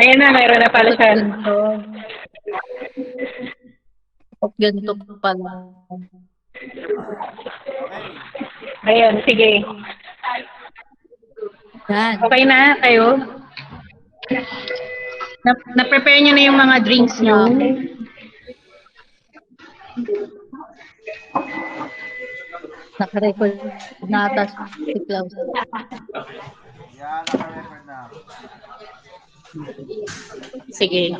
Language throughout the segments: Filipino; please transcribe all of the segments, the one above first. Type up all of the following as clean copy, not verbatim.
Ayan na, mayroon na pala siya. Ganito. Ganito pala. Ayan, sige. Yan. Okay na kayo? Na-prepare nyo na yung mga drinks nyo? Naka-record na ata si Klaus. Yan, naka-record na ako. Sige.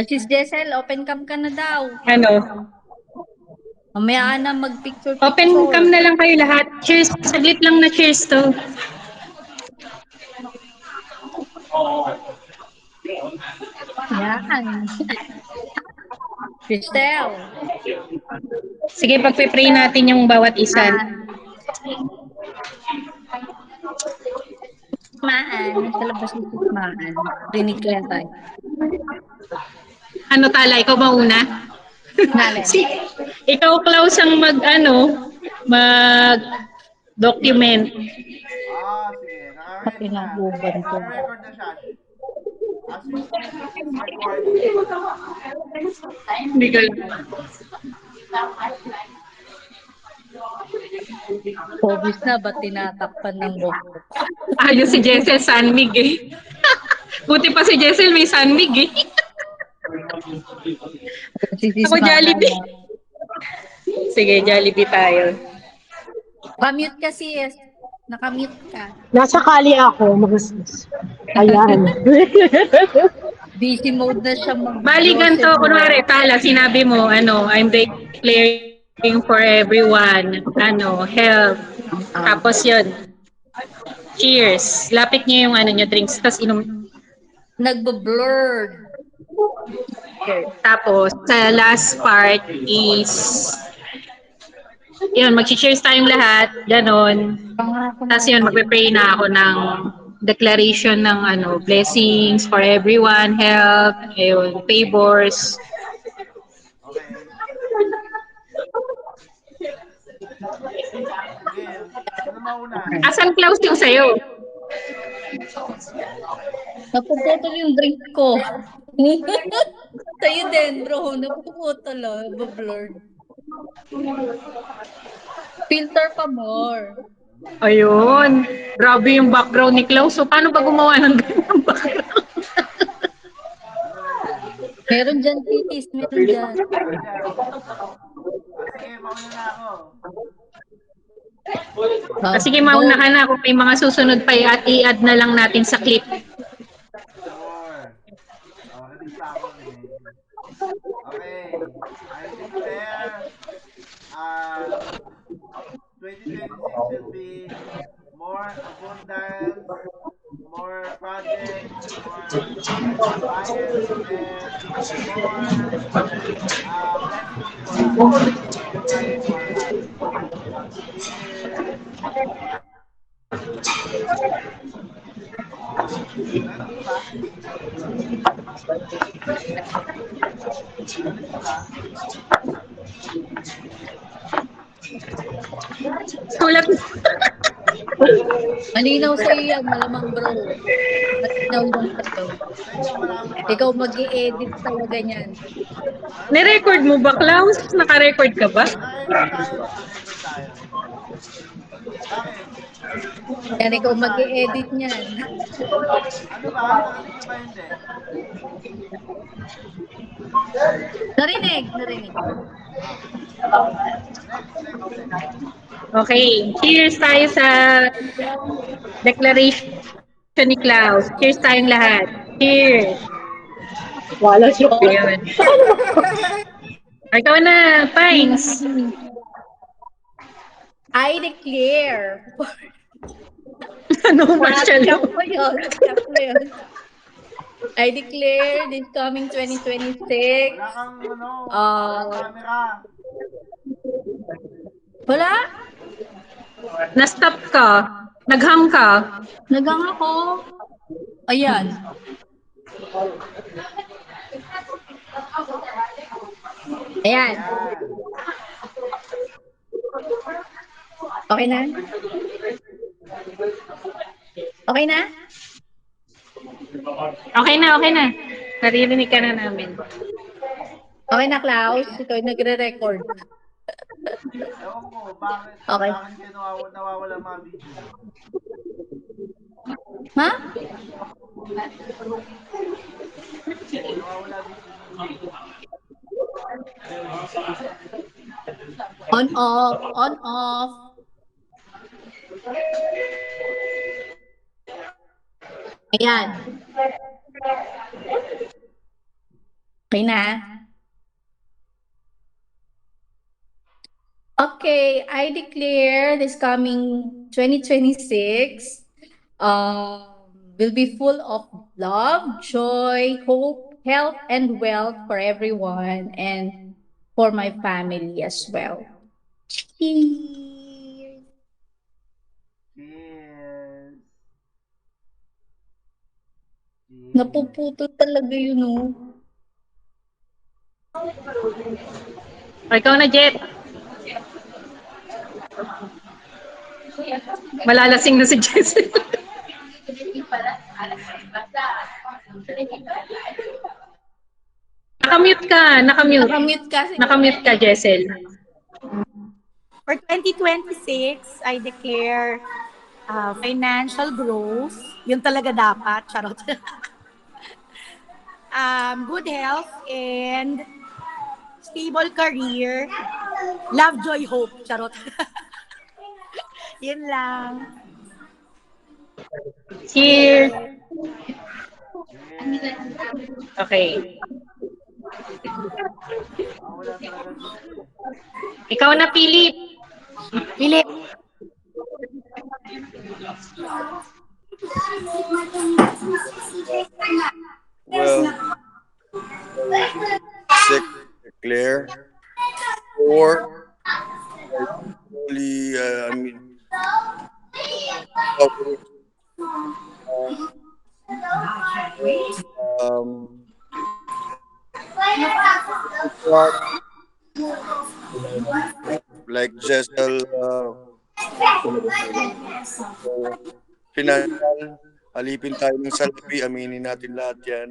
Sis Jessel, open cam ka na daw. Ano? Mamaya ka na mag-picture. Open cam na lang kayo lahat. Cheers. Saglit lang na cheers to. Yan. Crystal. Sige, pagpe-pray natin yung bawat isa. Maan. Sa labas ng maan. Rinig ko yan tayo. Ano tala? Ikaw mauna? Nalen. Ikaw, Klaus, ang mag-document. Sige. Pati na uban ko. Naka-record na siya. As we speak, it's recording. Hindi ka Obvious na, ba't tinatakpan ng buhok? ayos si Jessel, sanmig eh. Buti pa si Jessel may sanmig eh. Ako Jollibee. Sige, Jollibee tayo. Kamute ka sis. Nakamute ka. Nasa kali ako, magastos. Ayan. Busy mode na siya Bali ganito, kunwari, tala, sinabi mo, I'm declaring for everyone, health. Tapos yun, cheers. Lapit niyo yung nyo, drinks, tapos inom. Nagbo-blurred. Tapos, sa last part is, yun, mag-cheers tayong lahat, ganon. Tapos yun, magpe-pray na ako ng declaration ng blessings for everyone, health, ayun, favors. Sige, ano mauna? Asan Klaus yung sa'yo? Napuputol yung drink ko. Sa'yo din, bro. Napuputol, blurred. Filter pa more. Ayun. Grabe yung background ni Klaus. So, paano ba gumawa ng ganyan background? Meron dyan, titis. Meron dyan. Sige, mauna na ako. Sige, mauna ka na. Kung may mga susunod pa, i-add na lang natin sa clip. Sure. Ready pa ako eh. Okay. I declare 2026 will be more abundant, more projects, more clients, and more blessings for us. And for us. Sulat. Malinaw sa'yo yan, malamang bro. Malinaw lang sa'yo. Ikaw mag-i-edit talaga niyan. Nirecord mo ba, Klaus? Naka-record ka ba? Yan, ikaw mag-i-edit niyan. Ano ba? Narinig nyo ba hindi? Narinig. Okay. Cheers tayo sa declaration ni Klaus. Cheers tayong lahat. Cheers. Wala siya. Ayun. Ikaw na, Pines. I declare. Ano, Marshall? Stop mo yun. I declare this coming 2026. Wala kang camera. Wala? Na-stop ka. Naghang ka. Nagang ako. Ayan. Ayan. Okay na? Okay na? Okay na, okay na. Naririnig ka na namin. Okay na, Klaus? Ikaw yung nagre-record. Ewan ko, bakit? Okay. Bakit kayo nawawala mga video nyo? Ha? Nawawala video nyo. On, off. On, off. Ayan. Okay na. Okay, I declare this coming 2026 will be full of love, joy, hope, health, and wealth for everyone and for my family as well. Cheers! Cheers! Napuputo talaga yun, oh. O, ikaw na, Jet. Malalasing na si Jesse. Nakamute ka, nakamute. Nakamute kasi. Nakamute ka, Jessel. For 2026, I declare financial growth. Yun talaga dapat. Charot. Good health and stable career. Love, joy, hope. Charot. Yun lang. Cheers. Okay. Nawawala talaga video. Ikaw na, Philip. Philip. Well, six declare. Four, only, I mean, um, like Jessel, financial, alipin tayo ng salapi, aminin natin lahat yan.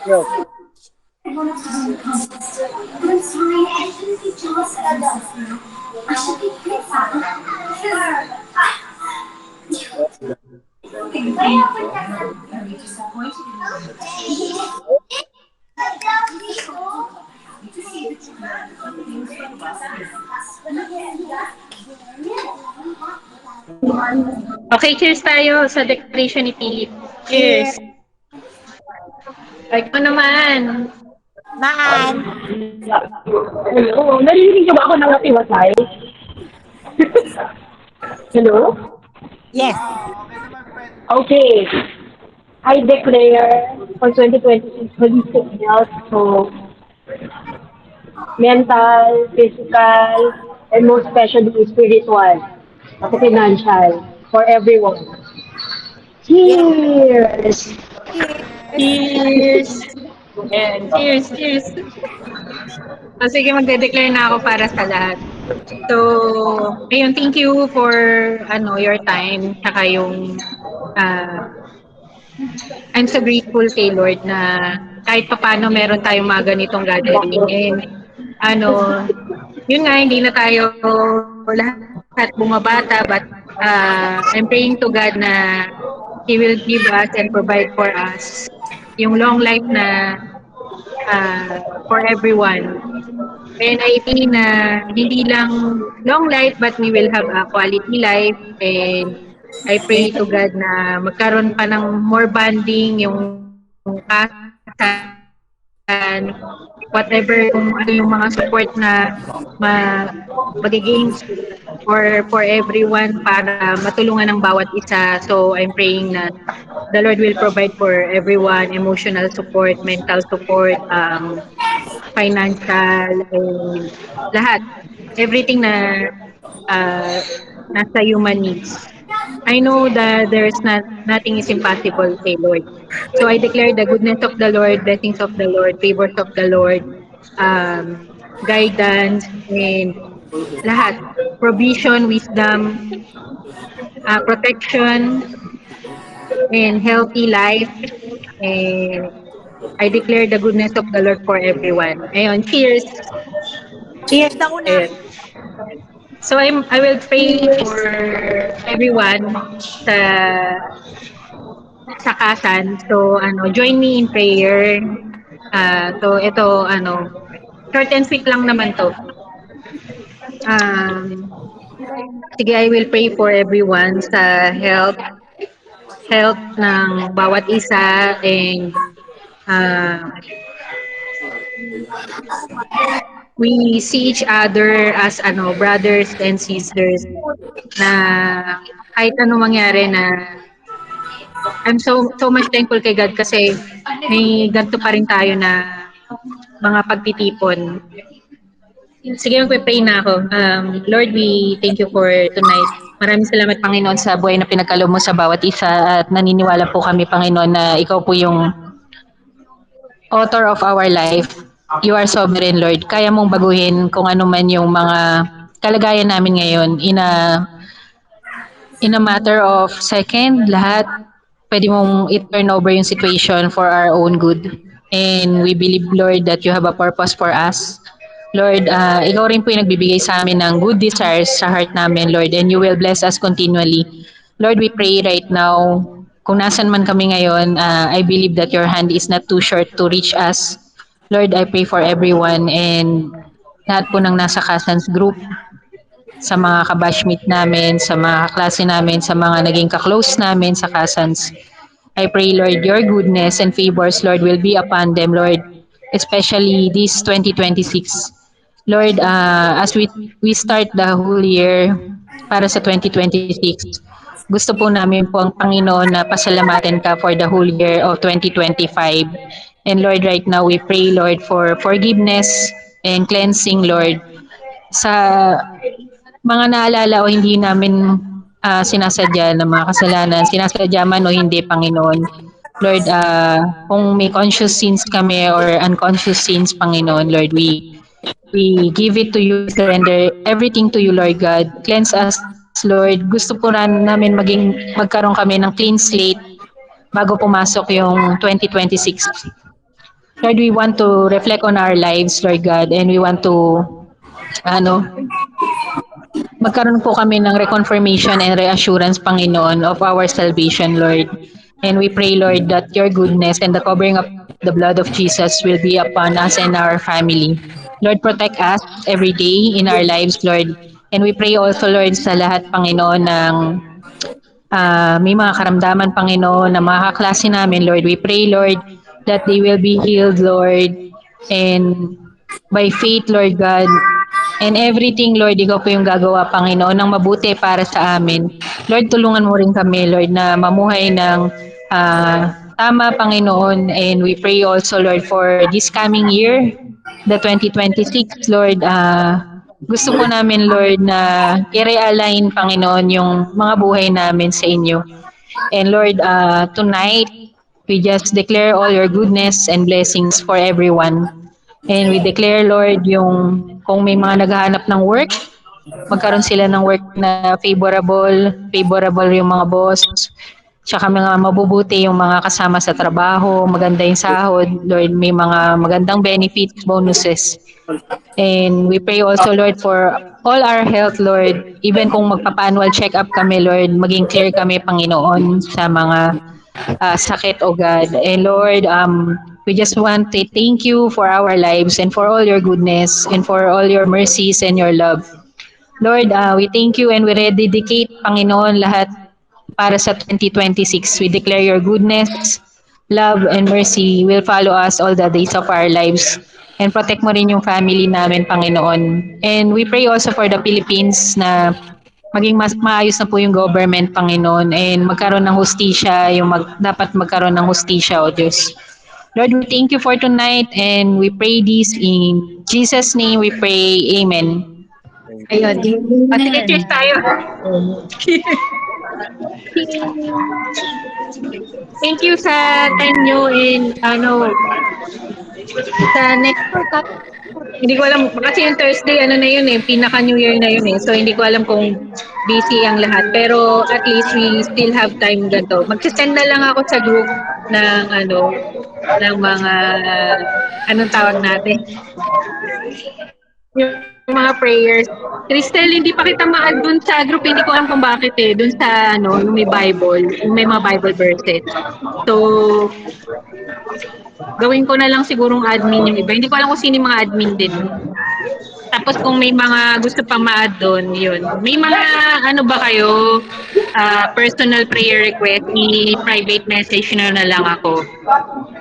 Yeah. Okay, cheers tayo sa declaration ni Philip. Cheers. Ikaw naman. Maan. Hello, naririnig niyo ba ako ng matiwasay? Hello? Yes. Okay naman, friend. Okay. I declare for 2026 holistic health, so mental, physical, and most especially spiritual, at financial, for everyone. Cheers! Cheers. Ayan, cheers, cheers. So, sige, magde-declare na ako para sa lahat. So, ayun, thank you for your time, saka yung I'm so grateful kay Lord na kahit papaano meron tayong mga ganitong gathering. And yun nga, hindi na tayo lahat bumabata, but I'm praying to God na He will give us and provide for us yung long life na for everyone. And I think na hindi lang long life, but we will have a quality life. And I pray to God na magkaroon pa ng more bonding, yung kasan, whatever, kung ano yung mga support na magiging for everyone para matulungan ng bawat isa. So I'm praying na the Lord will provide for everyone emotional support, mental support, financial, and lahat. Everything na nasa human needs. I know that nothing is impossible kay Lord. So I declare the goodness of the Lord, blessings of the Lord, favors of the Lord, guidance, and lahat. Provision, wisdom, protection, and healthy life. And I declare the goodness of the Lord for everyone. Ayun, cheers. Cheers na una. Ayun. So I will pray for everyone sa sakasan. So join me in prayer. So ito short and sweet lang naman to. Um, Sige, I will pray for everyone sa health ng bawat isa and uh, we see each other as brothers and sisters na kahit ano mangyari na I'm so much thankful kay God kasi may ganito pa rin tayo na mga pagtitipon. Sige, magpe-pray na ako. Lord, we thank you for tonight. Maraming salamat, Panginoon, sa buhay na pinagkaloob mo sa bawat isa at naniniwala po kami, Panginoon, na ikaw po yung author of our life. You are sovereign, Lord. Kaya mong baguhin kung ano man yung mga kalagayan namin ngayon in a matter of second, lahat pwede mong i-turn over yung situation for our own good. And we believe, Lord, that you have a purpose for us. Lord, ikaw rin po yung nagbibigay sa amin ng good desires sa heart namin, Lord, and you will bless us continually. Lord, we pray right now, kung nasan man kami ngayon, I believe that your hand is not too short to reach us. Lord, I pray for everyone and lahat po ng nasa Kasans group, sa mga kabashmate namin, sa mga klase namin, sa mga naging kaklose namin sa Kasans. I pray, Lord, your goodness and favors, Lord, will be upon them, Lord, especially this 2026. Lord, as we start the whole year para sa 2026, gusto po namin po ang Panginoon na pasalamatan ka for the whole year of 2025. And Lord, right now we pray, Lord, for forgiveness and cleansing, Lord, sa mga naalala o hindi namin sinasadya ng mga kasalanan, sinasadya man o hindi, Panginoon. Lord, kung may conscious sins kami or unconscious sins, Panginoon, Lord, we give it to you, surrender everything to you, Lord God. Cleanse us, Lord. Gusto po namin magkaroon kami ng clean slate bago pumasok yung 2026. Lord, we want to reflect on our lives, Lord God, and we want to magkaroon po kami ng reconfirmation and reassurance, Panginoon, of our salvation, Lord. And we pray, Lord, that your goodness and the covering of the blood of Jesus will be upon us and our family. Lord, protect us every day in our lives, Lord. And we pray also, Lord, sa lahat, Panginoon, ng may mga karamdaman, Panginoon, na mga kaklase namin, Lord. We pray, Lord, that they will be healed, Lord. And by faith, Lord God, and everything, Lord, ikaw po yung gagawa, Panginoon, ng mabuti para sa amin. Lord, tulungan mo rin kami, Lord, na mamuhay ng tama, Panginoon. And we pray also, Lord, for this coming year, the 2026, Lord, gusto po namin, Lord, na i-realign, Panginoon, yung mga buhay namin sa inyo. And Lord, tonight, we just declare all your goodness and blessings for everyone. And we declare, Lord, yung kung may mga naghahanap ng work, magkaroon sila ng work na favorable yung mga boss, tsaka mga mabubuti yung mga kasama sa trabaho, maganda yung sahod, Lord, may mga magandang benefits, bonuses. And we pray also, Lord, for all our health, Lord, even kung magpapa-annual check-up kami, Lord, maging clear kami, Panginoon, sa mga sakit, O God. And Lord, we just want to thank you for our lives and for all your goodness and for all your mercies and your love. Lord, we thank you and we rededicate, Panginoon, lahat para sa 2026. We declare your goodness, love, and mercy will follow us all the days of our lives. And protect mo rin yung family namin, Panginoon. And we pray also for the Philippines na maging mas maayos na po yung government, Panginoon, and magkaroon ng hustisya, dapat magkaroon ng hustisya, O Diyos. Lord, we thank you for tonight and we pray this in Jesus' name we pray. Amen. Ayun. Sige, cheers tayo. Thank you sa time nyo and sa next Hindi ko alam, kasi yung Thursday, ano na yun eh, pinaka New Year na yun eh. So, hindi ko alam kung busy ang lahat. Pero at least we still have time ganito. Mag-send na lang ako sa group ng ng mga, anong tawag natin? Yung mga prayers. Crystal, hindi pa kita ma-add dun sa group. Hindi ko alam kung bakit eh. Dun sa, yung may Bible, yung may mga Bible verses. So, gawin ko na lang sigurong admin yung iba. Hindi ko alam kung sino yung mga admin din. Tapos kung may mga gusto pang ma-add doon, yun. May mga ano ba kayo, personal prayer request, i-private message na lang ako.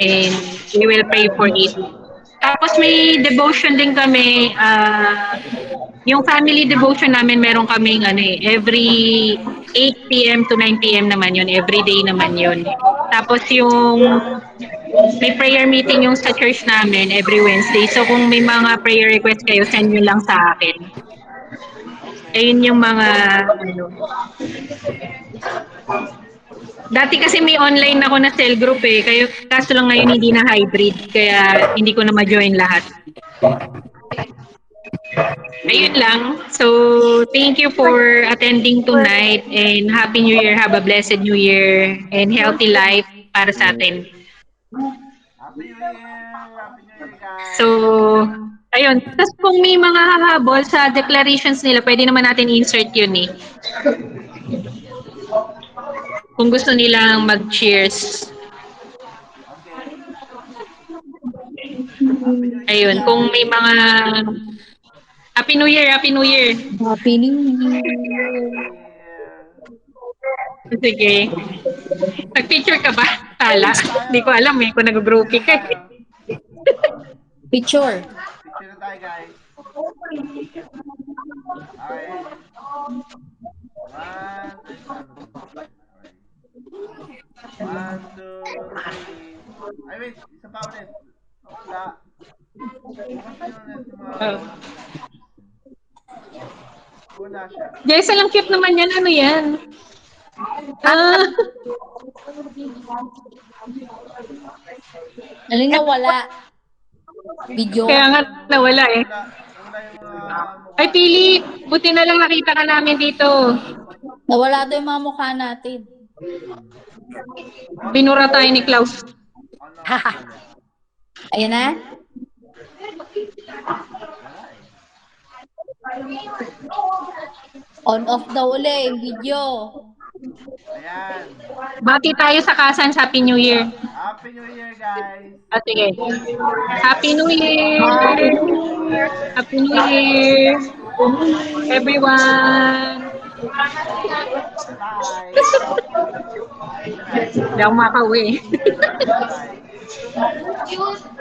And we will pray for it. Tapos may devotion din kami, yung family devotion namin, meron kaming every 8 p.m. to 9 p.m. naman yun, every day naman yun. Tapos yung may prayer meeting yung sa church namin every Wednesday. So kung may mga prayer request kayo, send nyo lang sa akin. Ayun yung mga Dati kasi may online ako na cell group eh. Kaso lang ngayon hindi na hybrid. Kaya hindi ko na ma-join lahat. Ayun lang. So, thank you for attending tonight and Happy New Year. Have a blessed New Year and healthy life para sa atin. Happy New Year, guys. So, ayun. Tapos kung may mga hahabol sa declarations nila, pwede naman natin insert yun eh. Kung gusto nilang mag-cheers. Ayun, kung may mga Happy New Year, Happy New Year. Happy New Year. Sige. Nag-picture ka ba? Tala. Hindi ko alam eh kung nag-brokey ka. Picture. Picture na tayo, guys. Okay. One, two, three. Ay, wait. Isa pa ulit. Wala. Una siya. Jess, alam cute naman yan. Ano yan? Ano yung nawala? Video. Kaya nga nawala eh. Wala yung mukha. Ay, Pili, buti na lang nakita ka namin dito. Nawala to yung mga mukha natin. Binura tayo ni Klaus. Ayan na. On off daw uli yung video. Ayan. Bati tayo sa Kasan sa Happy New Year. Happy New Year, guys. Sige. Happy New Year! Happy New Year! Everyone! Bye. Hindi ako makauwi. Bye.